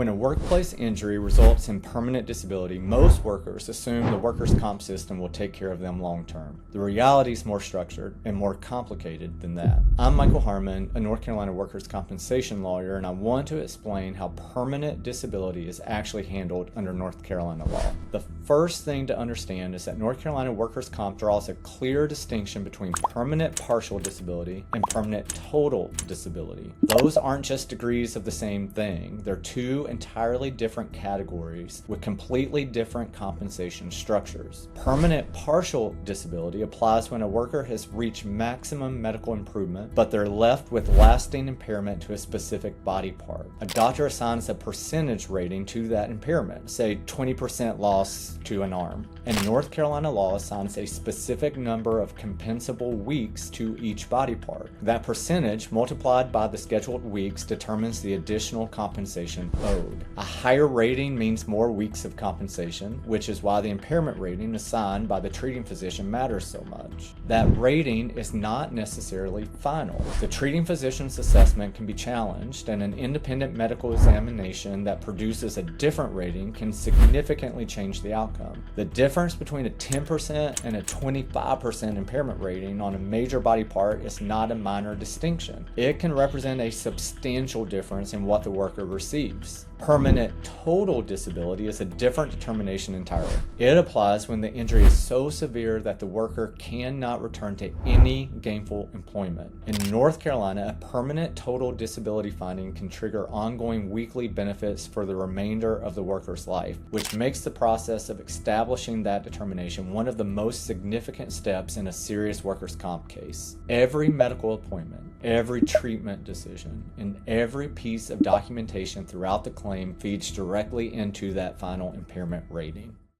When a workplace injury results in permanent disability, most workers assume the workers' comp system will take care of them long term. The reality is more structured and more complicated than that. I'm Michael Harmon, a North Carolina workers' compensation lawyer, and I want to explain how permanent disability is actually handled under North Carolina law. The first thing to understand is that North Carolina workers' comp draws a clear distinction between permanent partial disability and permanent total disability. Those aren't just degrees of the same thing. They're two entirely different categories with completely different compensation structures. Permanent partial disability applies when a worker has reached maximum medical improvement, but they're left with lasting impairment to a specific body part. A doctor assigns a percentage rating to that impairment, say 20% loss to an arm, and North Carolina law assigns a specific number of compensable weeks to each body part. That percentage multiplied by the scheduled weeks determines the additional compensation owed. A higher rating means more weeks of compensation, which is why the impairment rating assigned by the treating physician matters so much. That rating is not necessarily final. The treating physician's assessment can be challenged, and an independent medical examination that produces a different rating can significantly change the outcome. The difference between a 10% and a 25% impairment rating on a major body part is not a minor distinction. It can represent a substantial difference in what the worker receives. Permanent total disability is a different determination entirely. It applies when the injury is so severe that the worker cannot return to any gainful employment. In North Carolina, a permanent total disability finding can trigger ongoing weekly benefits for the remainder of the worker's life, which makes the process of establishing that determination one of the most significant steps in a serious workers' comp case. Every medical appointment, every treatment decision, and every piece of documentation throughout the claim feeds directly into that final impairment rating.